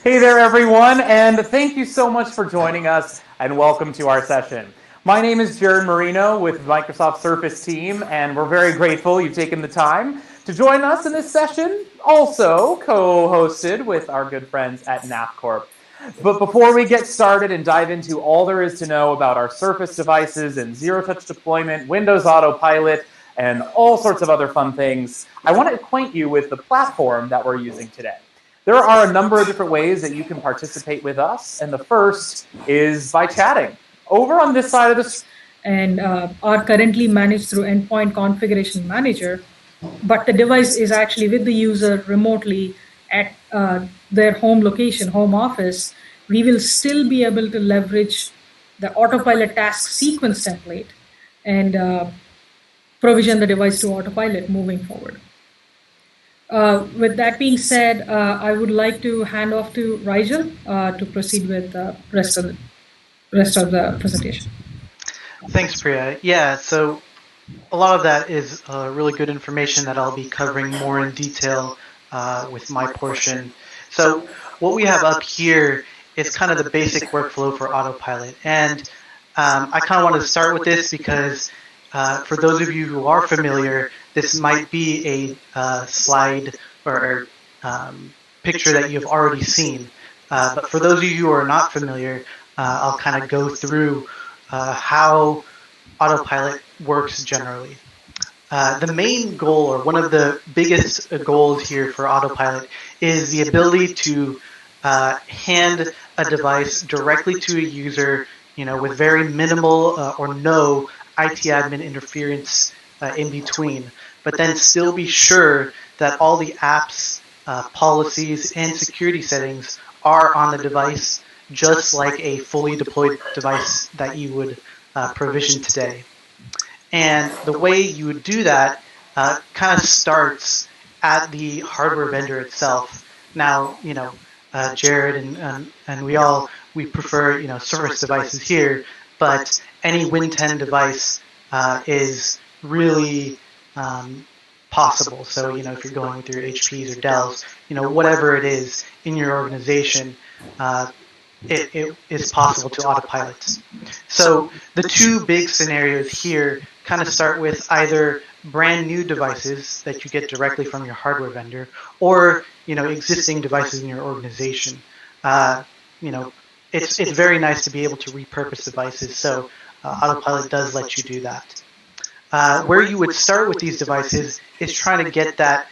Hey there, everyone, and thank you so much for joining us, and welcome to our session. My name is Jared Marino with Microsoft Surface team, and we're very grateful you've taken the time to join us in this session, also co-hosted with our good friends at NAFCorp. But before we get started and dive into all there is to know about our Surface devices and zero-touch deployment, Windows Autopilot, and all sorts of other fun things, I want to acquaint you with the platform that we're using today. There are a number of different ways that you can participate with us, and the first is by chatting. Over on this side of the and are currently managed through Endpoint Configuration Manager, but the device is actually with the user remotely at their home location, home office, we will still be able to leverage the autopilot task sequence template and provision the device to autopilot moving forward. With that being said, I would like to hand off to Rigel to proceed with the rest of the presentation. Thanks, Priya. Yeah, so a lot of that is really good information that I'll be covering more in detail with my portion. So what we have up here is kind of the basic workflow for autopilot. And I kind of wanted to start with this because for those of you who are familiar, this might be a slide or picture that you've already seen. But for those of you who are not familiar, I'll kind of go through how autopilot works generally. The main goal, or one of the biggest goals here for autopilot, is the ability to hand a device directly to a user, with very minimal or no IT admin interference in between, but then still be sure that all the apps, policies, and security settings are on the device, just like a fully deployed device that you would provision today. And the way you would do that kind of starts at the hardware vendor itself. Now, Jared and we prefer, Surface devices here, but any Win 10 device is really possible. So, if you're going with your HPs or Dells, whatever it is in your organization, it is possible to autopilot. So the two big scenarios here kind of start with either brand new devices that you get directly from your hardware vendor, or existing devices in your organization. It's very nice to be able to repurpose devices. So autopilot does let you do that. Where you would start with these devices is trying to get that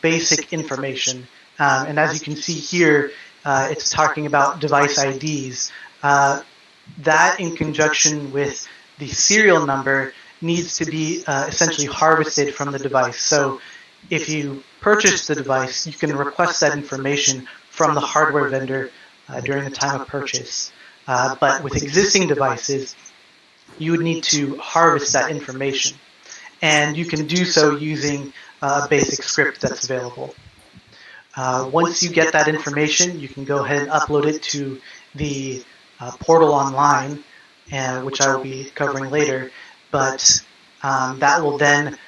basic information. And as you can see here, it's talking about device IDs. That, in conjunction with the serial number, needs to be essentially harvested from the device. So if you purchase the device, you can request that information from the hardware vendor during the time of purchase. But with existing devices, you would need to harvest that information. And you can do so using a basic script that's available. Once you get that information, you can go ahead and upload it to the portal online, which I will be covering later. But that will then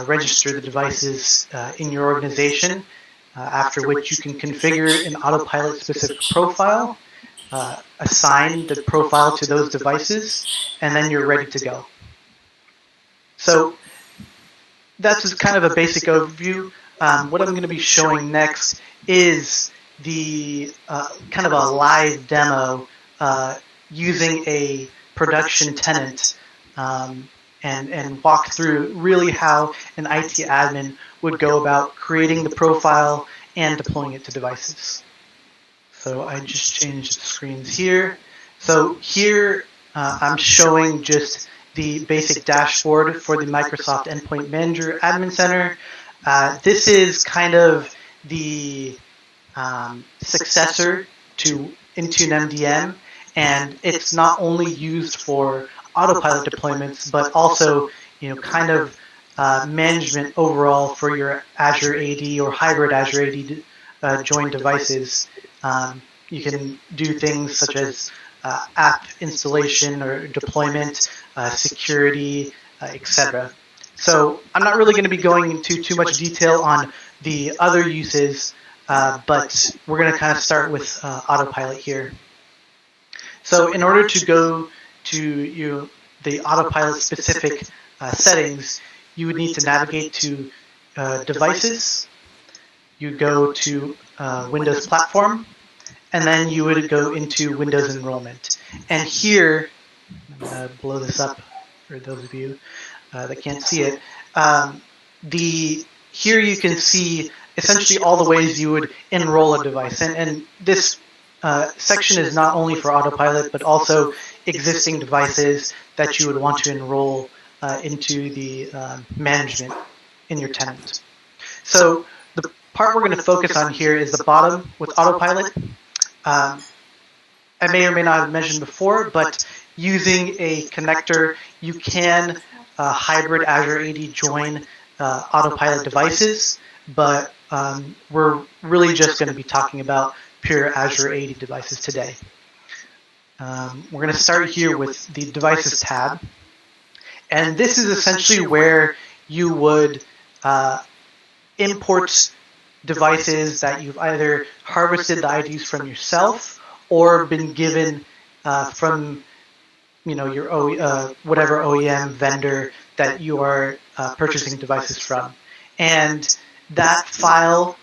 register the devices in your organization, after which you can configure an autopilot specific profile, assign the profile to those devices, and then you're ready to go. So that's just kind of a basic overview. What I'm going to be showing next is the kind of a live demo using a production tenant, and walk through really how an IT admin would go about creating the profile and deploying it to devices. So I just changed the screens here. So here I'm showing just the basic dashboard for the Microsoft Endpoint Manager Admin Center. This is kind of the successor to Intune MDM, and it's not only used for autopilot deployments, but also kind of management overall for your Azure AD or hybrid Azure AD joined devices. You can do things such as app installation or deployment, security, etc. So I'm not really going to be going into too much detail on the other uses, but we're going to kind of start with autopilot here. So in order to go to the autopilot specific settings, you would need to navigate to devices. You go to Windows Platform, and then you would go into Windows Enrollment. And here, I'm going to blow this up for those of you that can't see it. Here you can see essentially all the ways you would enroll a device. And this section is not only for autopilot, but also existing devices that you would want to enroll into the management in your tenant. So the part we're going to focus on here is the bottom with autopilot. I may or may not have mentioned before, but using a connector, you can hybrid Azure AD join autopilot devices, but we're really just going to be talking about pure Azure AD devices today. We're going to start here with the Devices tab, and this is essentially where you would import devices that you've either harvested the IDs from yourself or been given from your whatever OEM vendor that you are purchasing devices from. And that file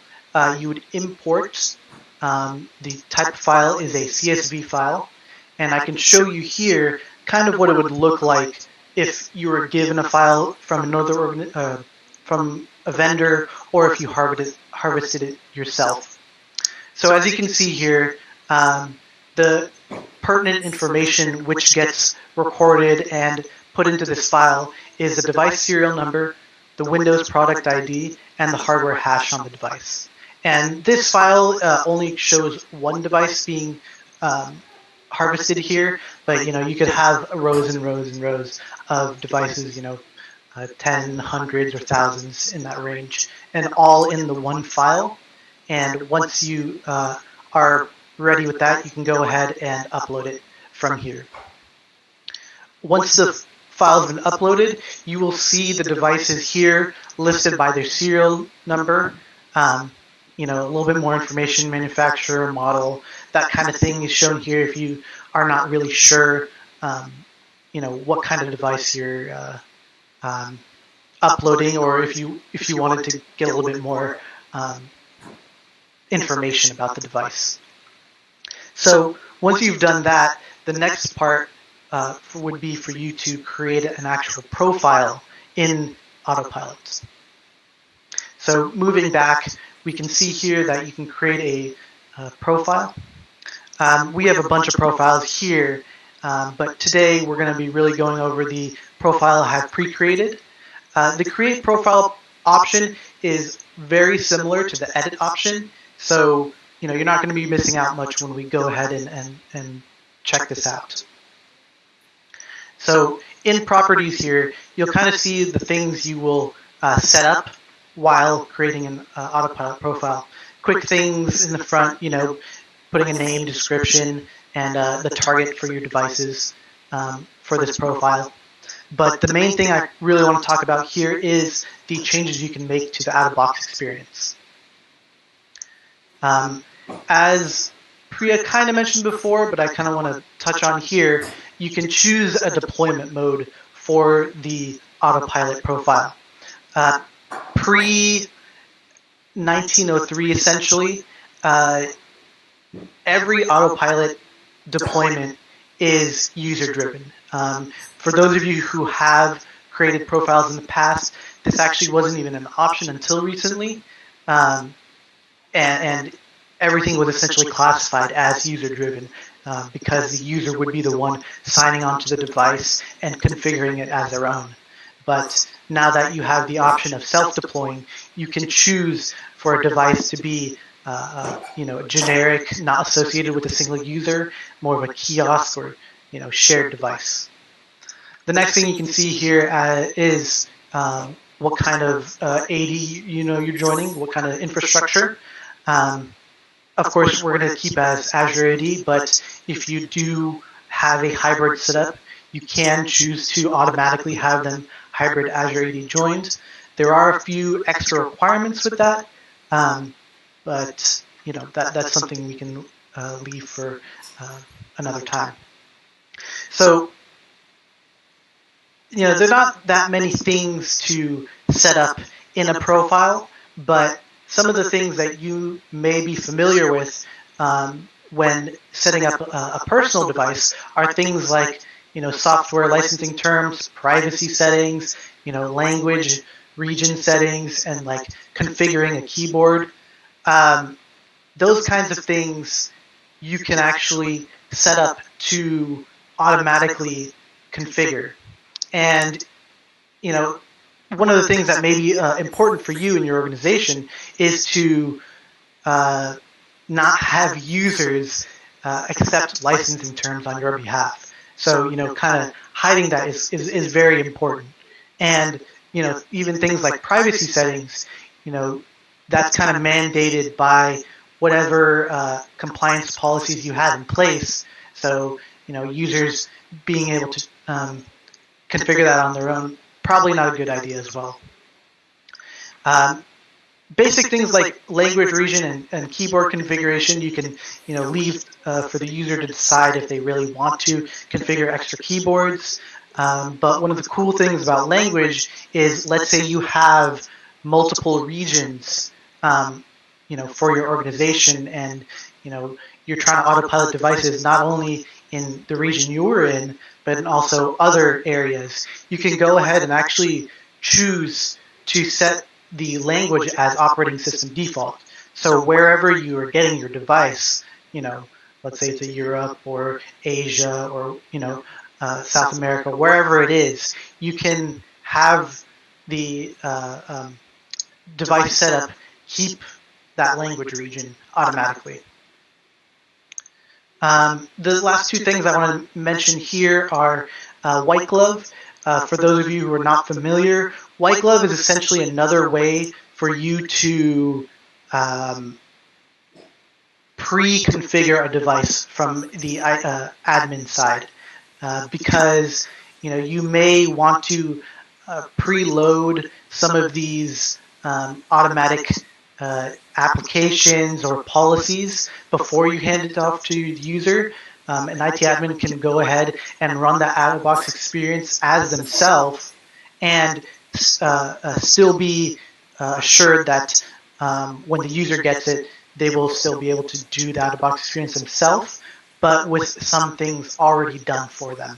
you would import. The type of file is a CSV file, and I can show you here kind of what it would look like if you were given a file from another from a vendor, or if you harvested it yourself. So as you can see here, the pertinent information which gets recorded and put into this file is the device serial number, the Windows product ID, and the hardware hash on the device. And this file only shows one device being harvested here, but you could have rows and rows and rows of devices, 10, hundreds, or thousands in that range, and all in the one file. And once you are ready with that, you can go ahead and upload it from here. Once the file has been uploaded, you will see the devices here listed by their serial number. A little bit more information, manufacturer, model, that kind of thing is shown here if you are not really sure, what kind of device you're uploading, or if you wanted to get a little bit more information about the device. So once you've done that, the next part would be for you to create an actual profile in Autopilot. So moving back, we can see here that you can create a profile. We have a bunch of profiles here, but today we're going to be really going over the profile I have pre-created. The create profile option is very similar to the edit option, so you're not going to be missing out much when we go ahead and check this out. So in properties here, you'll kind of see the things you will set up while creating an autopilot profile. Quick things in the front, putting a name, description, and the target for your devices for this profile. But the main thing I really want to talk about here is the changes you can make to the out-of-box experience. As Priya kind of mentioned before, but I kind of want to touch on here, you can choose a deployment mode for the autopilot profile. Pre-1903, essentially, every autopilot deployment is user-driven. For those of you who have created profiles in the past, this actually wasn't even an option until recently, and everything was essentially classified as user-driven because the user would be the one signing onto the device and configuring it as their own. But now that you have the option of self-deploying, you can choose for a device to be generic, not associated with a single user, more of a kiosk or shared device. The next thing you can see here is what kind of AD you're joining, what kind of infrastructure. Of course, we're going to keep as Azure AD, but if you do have a hybrid setup, you can choose to automatically have them hybrid Azure AD joined. There are a few extra requirements with that. but that's something we can leave for another time. So there are not that many things to set up in a profile, but some of the things that you may be familiar with when setting up a personal device are things like software licensing terms, privacy settings, language, region settings, and like configuring a keyboard. Those kinds of things you can actually set up to automatically configure. And one of the things that may be important for you in your organization is to not have users accept licensing terms on your behalf. So kind of hiding that is very important. And even things like privacy settings, that's kind of mandated by whatever compliance policies you have in place. So users being able to configure that on their own, probably not a good idea as well. Basic things like language region and keyboard configuration, you can leave for the user to decide if they really want to configure extra keyboards. But one of the cool things about language is, let's say you have multiple regions for your organization, and you're trying to autopilot devices not only in the region you were in, but in also other areas. You can go ahead and actually choose to set the language as operating system default. So wherever you are getting your device, let's say it's Europe or Asia or South America, wherever it is, you can have the device setup keep that language region automatically. The last two things I want to mention here are white glove. For those of you who are not familiar, white glove is essentially another way for you to pre-configure a device from the admin side, because you may want to preload some of these automatic applications or policies before you hand it off to the user. An IT admin can go ahead and run that out-of-box experience as themselves and still be assured that when the user gets it, they will still be able to do the out-of-box experience themselves, but with some things already done for them.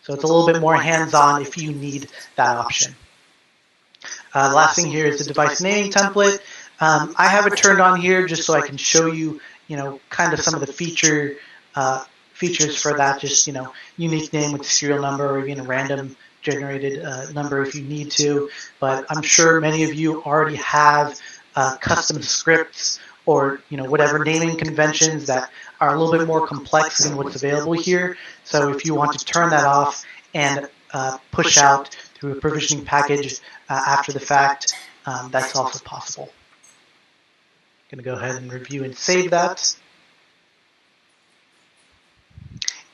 So it's a little bit more hands-on if you need that option. The last thing here is the device naming template. I have it turned on here just so I can show you, kind of some of the features for that. Just, unique name with serial number or even a random generated number if you need to. But I'm sure many of you already have custom scripts or, whatever naming conventions that are a little bit more complex than what's available here. So if you want to turn that off and push out through a provisioning package after the fact, that's also possible. I'm going to go ahead and review and save that.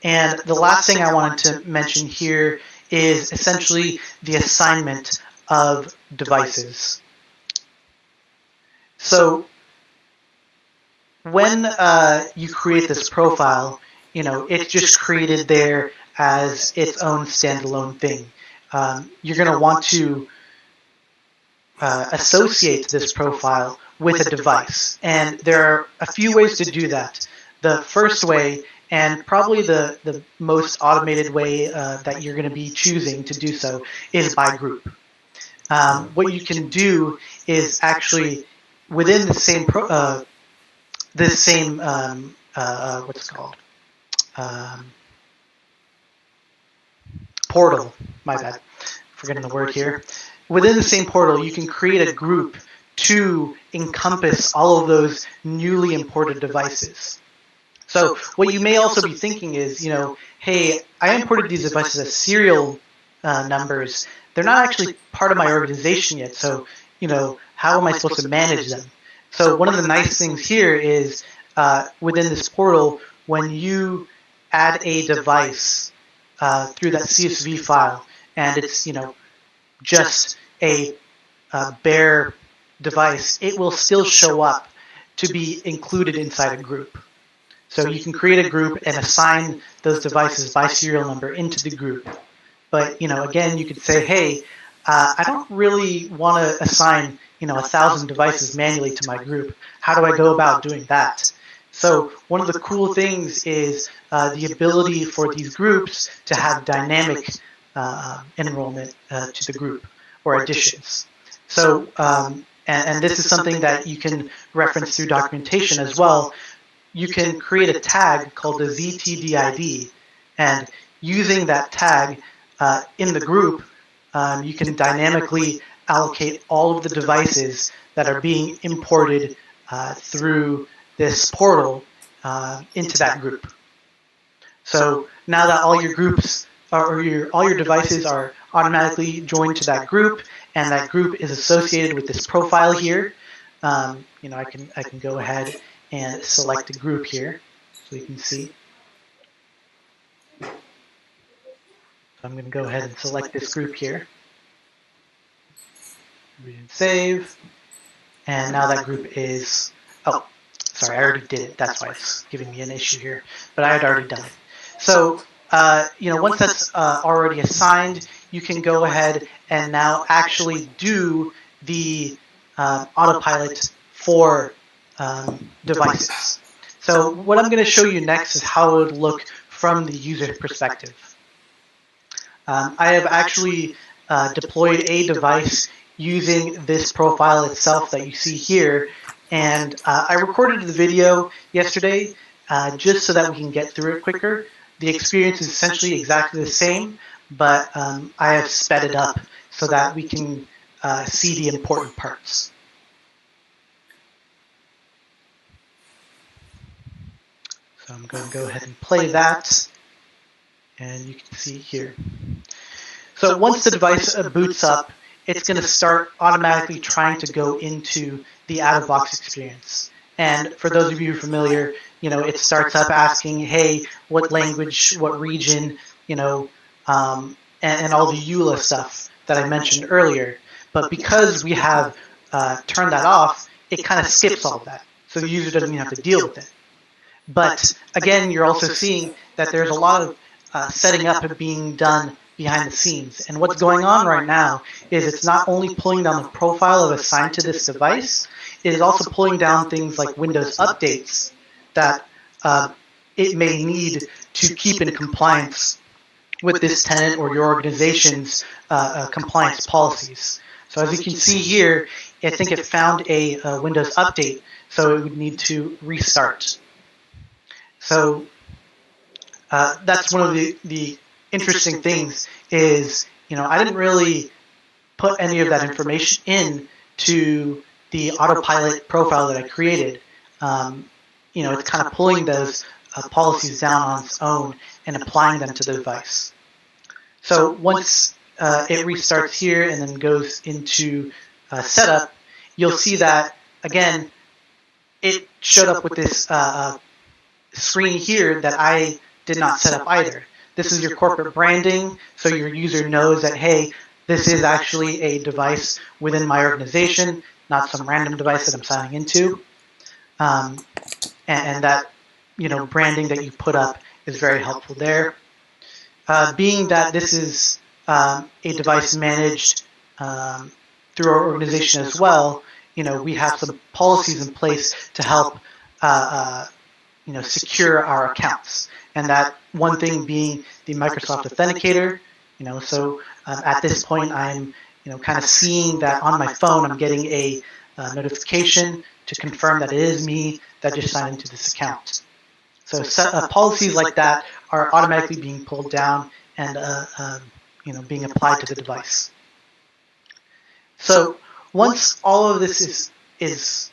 And the last thing I wanted to mention here is essentially the assignment of devices. So when you create this profile, it's just created there as its own standalone thing. You're going to want to associate this profile with a device. And there are a few ways to do that. The first way, and probably the most automated way that you're going to be choosing to do so, is by group. What you can do is actually within the same what's it called? Portal. My bad. Forgetting the word here. Within the same portal, you can create a group to encompass all of those newly imported devices. So what you may also be thinking is, hey, I imported these devices as serial numbers. They're not actually part of my organization yet, so, how am I supposed to manage them? So one of the nice things here is within this portal, when you add a device through that CSV file, and it's, just a bare device, it will still show up to be included inside a group. So you can create a group and assign those devices by serial number into the group. But again, you could say, hey, I don't really want to assign 1,000 devices manually to my group. How do I go about doing that? So one of the cool things is the ability for these groups to have dynamic enrollment to the group or additions. So and this is something that you can reference through documentation as well. You can create a tag called the ZTDID, and using that tag in the group, you can dynamically allocate all of the devices that are being imported through this portal into that group. So now that all your groups all your devices are automatically joined to that group, and that group is associated with this profile here, I can go ahead and select a group here so you can see. I'm going to go ahead and select this group here. Read and save. And now that group is, oh, sorry, I already did it. That's why it's giving me an issue here. But I had already done it. So, once that's already assigned, you can go ahead and now actually do the autopilot for devices. So what I'm going to show you next is how it would look from the user perspective. I have actually deployed a device using this profile itself that you see here, and I recorded the video yesterday just so that we can get through it quicker. The experience is essentially exactly the same, but I have sped it up so that we can see the important parts. So I'm going to go ahead and play that, and you can see here. So once the device boots up, it's going to start automatically trying to go into the out-of-box experience. And for those of you familiar, it starts up asking, hey, what language, what region, and all the EULA stuff that I mentioned earlier. But because we have turned that off, it kind of skips all of that. So the user doesn't even have to deal with it. But again, you're also seeing that there's a lot of setting up and being done behind the scenes. And what's going on right now is it's not only pulling down the profile of assigned to this device, it is also pulling down things like Windows updates that it may need to keep in compliance with this tenant or your organization's compliance policies. So as you can see here, I think it found a Windows update, so it would need to restart. So that's one of the interesting things is, I didn't really put any of that information in to the autopilot profile that I created. It's kind of pulling those policies down on its own and applying them to the device. So once it restarts here and then goes into setup, you'll see that, again, it showed up with this screen here that I did not set up either. This is your corporate branding, so your user knows that, hey, this is actually a device within my organization, not some random device that I'm signing into. And that, branding that you put up is very helpful there. Being that this is a device managed through our organization as well, we have some policies in place to help secure our accounts. And that one thing being the Microsoft Authenticator, so at this point I'm, kind of seeing that on my phone I'm getting a notification to confirm that it is me that just signed into this account. So policies like that are automatically being pulled down and being applied to the device. So once all of this is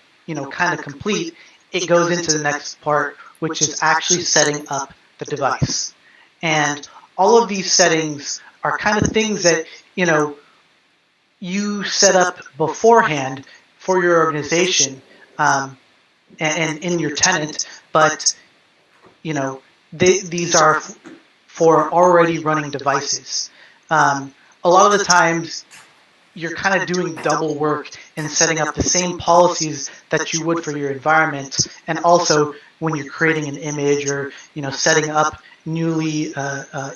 kind of complete, it goes into the next part, which is actually setting up the device. And all of these settings are kind of things that you set up beforehand for your organization and in your tenant, but these are for already running devices. A lot of the times you're kind of doing double work in setting up the same policies that you would for your environment, and also when you're creating an image or setting up newly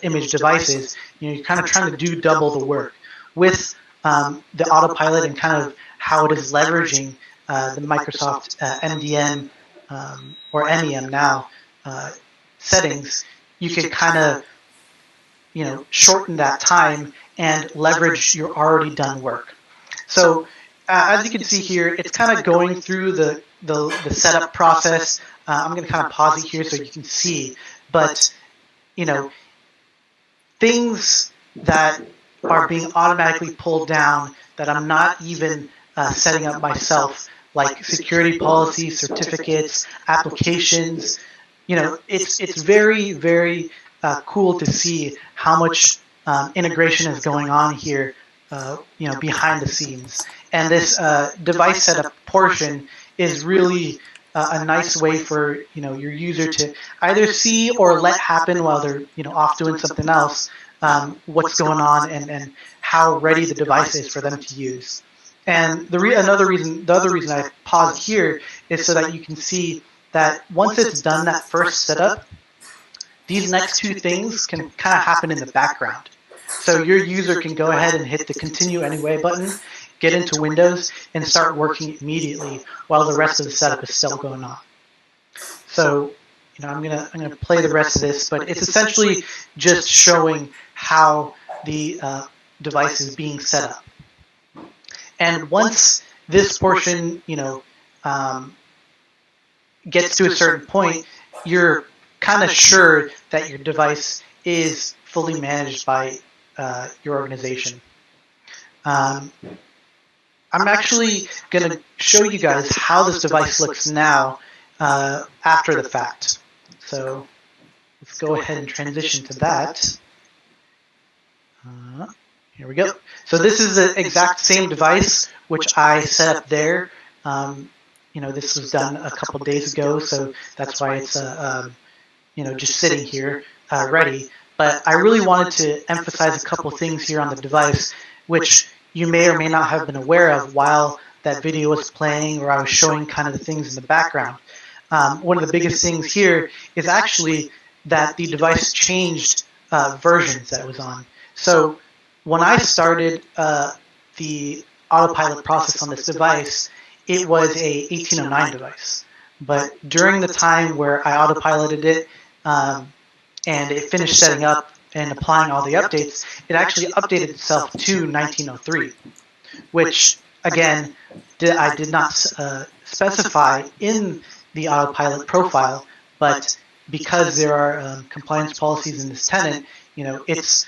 image devices, you're kind of trying to do double the work with the autopilot and kind of how it is leveraging the Microsoft MDM or MEM now settings. You can kind of shorten that time and leverage your already done work. So as you can see here, it's kind of going through the setup process. I'm going to kind of pause it here so you can see, but things that are being automatically pulled down that I'm not even setting up myself, like security policies, certificates, applications. It's very, very cool to see how much integration is going on here, behind the scenes. And this device setup portion is really a nice way for your user to either see or let happen while they're off doing something else, what's going on and how ready the device is for them to use. And the other reason I paused here is so that you can see that once it's done that first setup, these next two things can kind of happen in the background. So your user can go ahead and hit the Continue Anyway button, get into Windows, and start working immediately while the rest of the setup is still going on. So, I'm gonna play the rest of this, but it's essentially just showing how the device is being set up. And once this portion, gets to a certain point, you're kind of sure that your device is fully managed by your organization. I'm actually going to show you guys how this device looks now after the fact. So let's go ahead and transition to that. Here we go. So this is the exact same device which I set up there. This was done a couple days ago, so that's why it's just sitting here ready. But I really wanted to emphasize a couple things here on the device, which you may or may not have been aware of while that video was playing or I was showing kind of the things in the background. One of the biggest things here is actually that the device changed versions that it was on. So when I started the autopilot process on this device, it was a 1809 device. But during the time where I autopiloted it and it finished setting up and applying all the updates, it actually updated itself to 1903, which, again, I did not specify in the autopilot profile, but because there are compliance policies in this tenant, it's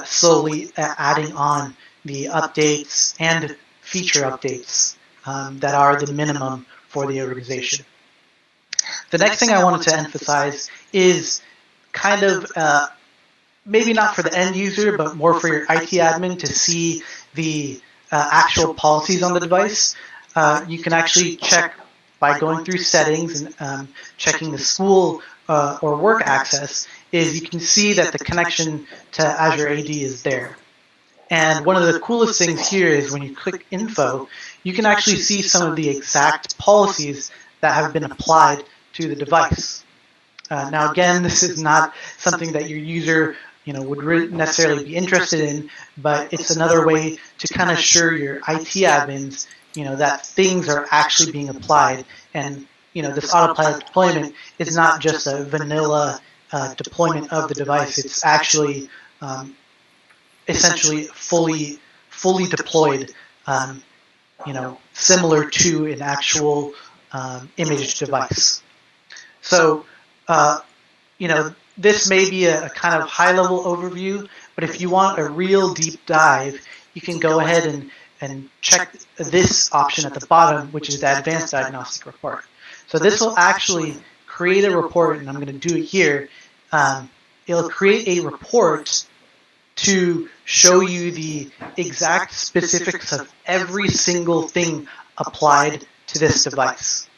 slowly adding on the updates and feature updates that are the minimum for the organization. The next thing I wanted to emphasize is kind of maybe not for the end user, but more for your IT admin to see the actual policies on the device. You can actually check by going through settings and checking the school or work access, is you can see that the connection to Azure AD is there. And one of the coolest things here is when you click Info, you can actually see some of the exact policies that have been applied to the device. Now, again, this is not something that your user would necessarily be interested in, but it's another way to kind of assure your IT admins that things are actually being applied, and this autopilot deployment is not just a vanilla deployment of the device. It's actually essentially fully deployed, similar to an actual image device. So this may be a kind of high-level overview, but if you want a real deep dive, you can go ahead and check this option at the bottom, which is the Advanced Diagnostic Report. So this will actually create a report, and I'm going to do it here. It'll create a report to show you the exact specifics of every single thing applied to this device.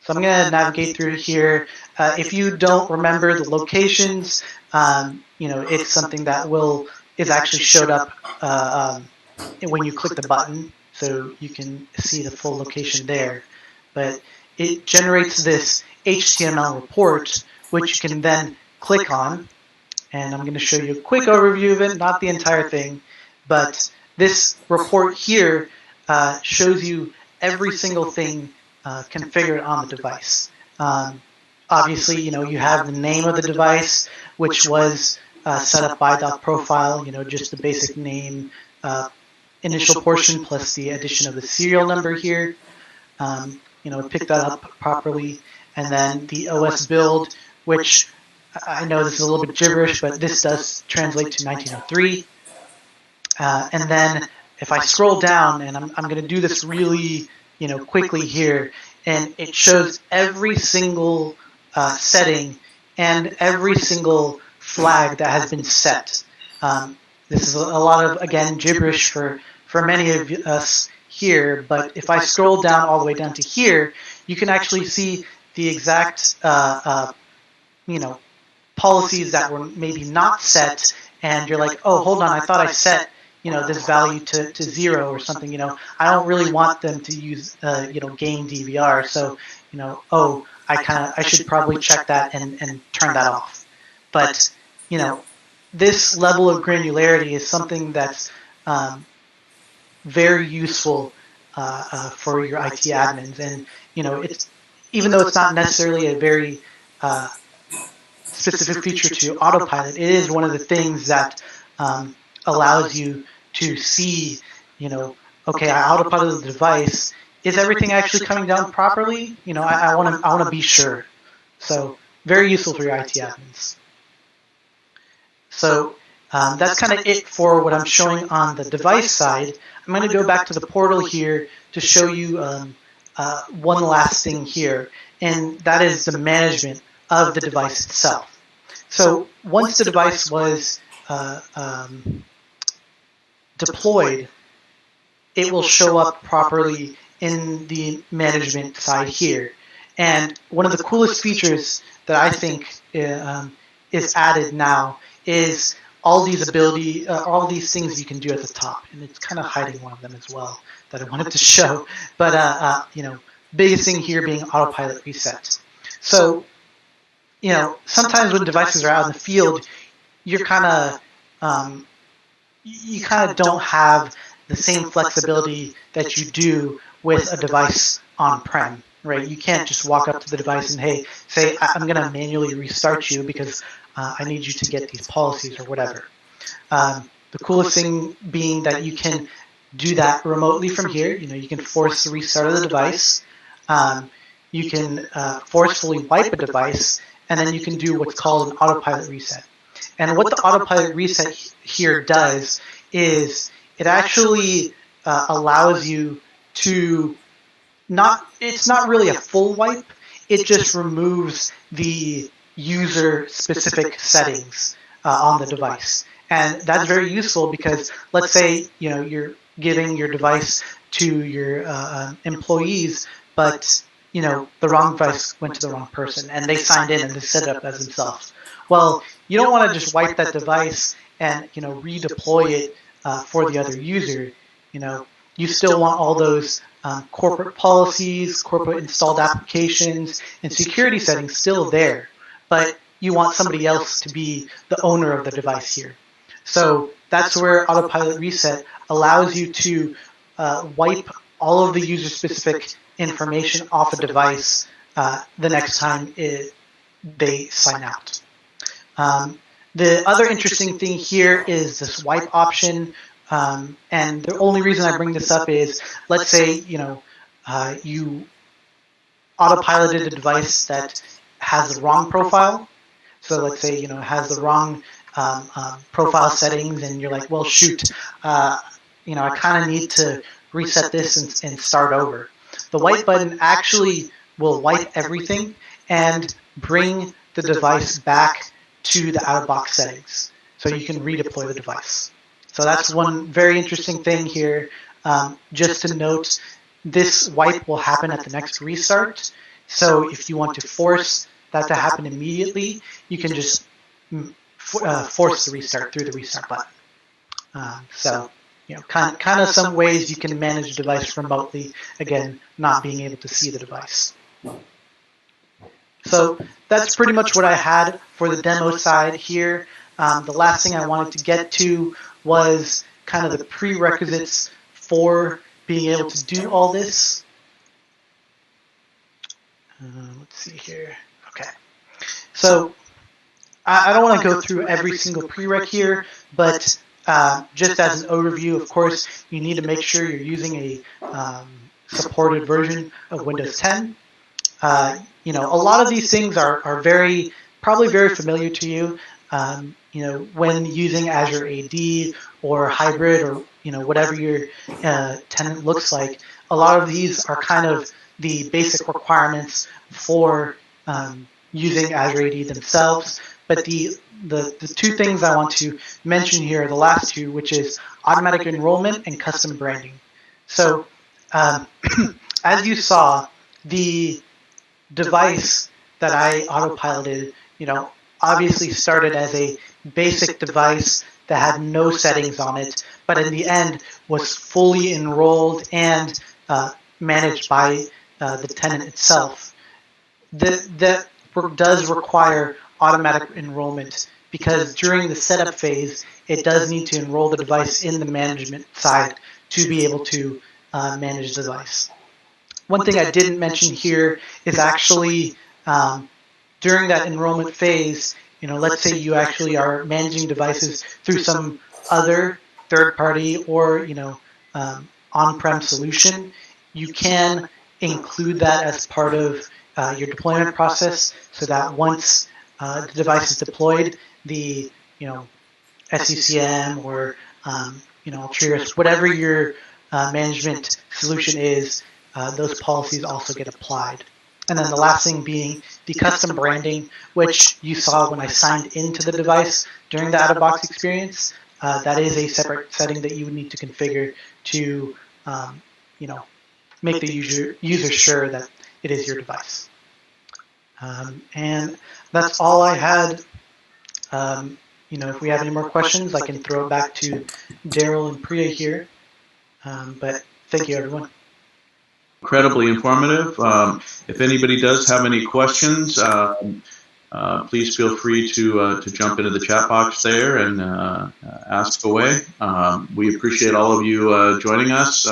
So I'm going to navigate through here. If you don't remember the locations, it's something that is actually showed up when you click the button, so you can see the full location there. But it generates this HTML report, which you can then click on. And I'm going to show you a quick overview of it, not the entire thing. But this report here shows you every single thing configured on the device. Obviously, you have the name of the device, which was set up by .profile, just the basic name, initial portion plus the addition of the serial number here. Pick that up properly. And then the OS build, which I know this is a little bit gibberish, but this does translate to 1903. And then if I scroll down, and I'm going to do this really, quickly here, and it shows every single setting and every single flag that has been set. This is a lot of, again, gibberish for many of us here, but if I scroll down all the way down to here, you can actually see the exact, policies that were maybe not set, and you're like, oh, hold on, I thought I set, this value to 0 or something, I don't really want them to use, game DVR, so, I should probably check that and turn that off. But, this level of granularity is something that's very useful for your IT admins, and, it's, even though it's not necessarily a very specific feature to autopilot, it is one of the things that allows you to see, okay, I autopiloted the device. Is everything actually coming down properly? I want to be sure. So very useful for your IT admins. So that's kind of it for what I'm showing on the device side. I'm going to go back to the portal here to show you one last thing here, and that is the management of the device itself. So once the device was deployed, it will show up properly in the management side here. And one of the coolest features that I think is added now is all these all these things you can do at the top. And it's kind of hiding one of them as well that I wanted to show. But, biggest thing here being autopilot reset. So, sometimes when devices are out in the field, you're you kind of don't have the same flexibility that you do with a device on-prem, right? You can't just walk up to the device and, say, I'm going to manually restart you because I need you to get these policies or whatever. The coolest thing being that you can do that remotely from here. You can force the restart of the device. You can forcefully wipe a device, and then you can do what's called an autopilot reset. And what the autopilot reset here does is it actually allows you to it's not really a full wipe, it just removes the user-specific settings on the device. And that's very useful because let's say, you're giving your device to your employees, but the wrong device went to the wrong person and they signed in and they set it up as themselves. Well, you don't want to just wipe that device and redeploy it for the other user. You still want all those corporate policies, corporate installed applications, and security settings still there, but you want somebody else to be the owner of the device here. So that's where Autopilot Reset allows you to wipe all of the user-specific information off a device the next time they sign out. The other interesting thing here is this wipe option, and the only reason I bring this up is, let's say you autopiloted a device that has the wrong profile. So let's say it has the wrong profile settings, and you're like, well, shoot, I kind of need to reset this and start over. The wipe button actually will wipe everything and bring the device back to the out-of-box settings, so you can redeploy the device. So that's one very interesting thing here. Just to note, this wipe will happen at the next restart. So if you want to force that to happen immediately, you can just force the restart through the restart button. So kind of some ways you can manage a device remotely, again, not being able to see the device. So that's pretty much what I had for the demo side here. The last thing I wanted to get to was kind of the prerequisites for being able to do all this. Let's see here. Okay. So I don't want to go through every single prereq here, but just as an overview, of course, you need to make sure you're using a supported version of Windows 10. A lot of these things are probably very familiar to you. When using Azure AD or hybrid or whatever your tenant looks like, a lot of these are kind of the basic requirements for using Azure AD themselves. But the two things I want to mention here are the last two, which is automatic enrollment and custom branding. So as you saw, the device that I autopiloted, obviously started as a basic device that had no settings on it, but in the end was fully enrolled and managed by the tenant itself. That does require automatic enrollment because during the setup phase, it does need to enroll the device in the management side to be able to manage the device. One thing I didn't mention here is actually during that enrollment phase, let's say you actually are managing devices through some other third-party or on-prem solution, you can include that as part of your deployment process, so that once the device is deployed, the SCCM or Trios, whatever your management solution is, those policies also get applied. And then the last thing being the custom branding, which you saw when I signed into the device during the out-of-box experience. That is a separate setting that you would need to configure to, make the user sure that it is your device. And that's all I had. If we have any more questions, I can throw it back to Daryl and Priya here. But thank you, everyone. Incredibly informative. If anybody does have any questions, please feel free to jump into the chat box there and ask away. We appreciate all of you joining us.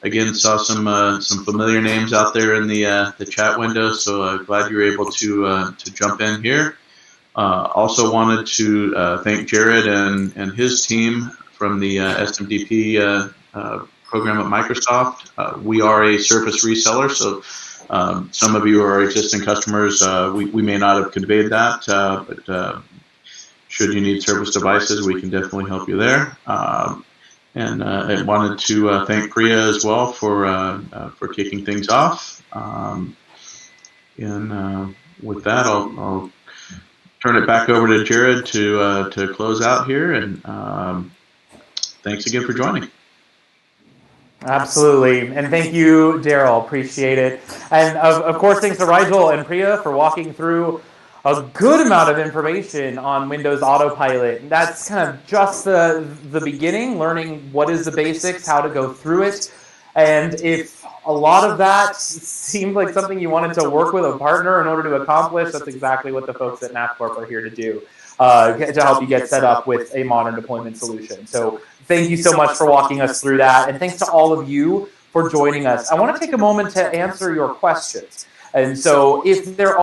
Again, saw some familiar names out there in the chat window, so glad you were able to jump in here. Also wanted to thank Jared and his team from the SMDP program at Microsoft. We are a Surface reseller, so some of you are existing customers. We may not have conveyed that, but should you need Surface devices, we can definitely help you there. And I wanted to thank Priya as well for kicking things off. And with that, I'll turn it back over to Jared to close out here. And thanks again for joining. Absolutely. And thank you, Daryl. Appreciate it. And of course, thanks to Rigel and Priya for walking through a good amount of information on Windows Autopilot. That's kind of just the beginning, learning what is the basics, how to go through it. And if a lot of that seemed like something you wanted to work with a partner in order to accomplish, that's exactly what the folks at NAPCorp are here to do, to help you get set up with a modern deployment solution. So thank you so much for walking us through that. And thanks to all of you for joining us. I want to take a moment to answer your questions. And so if there are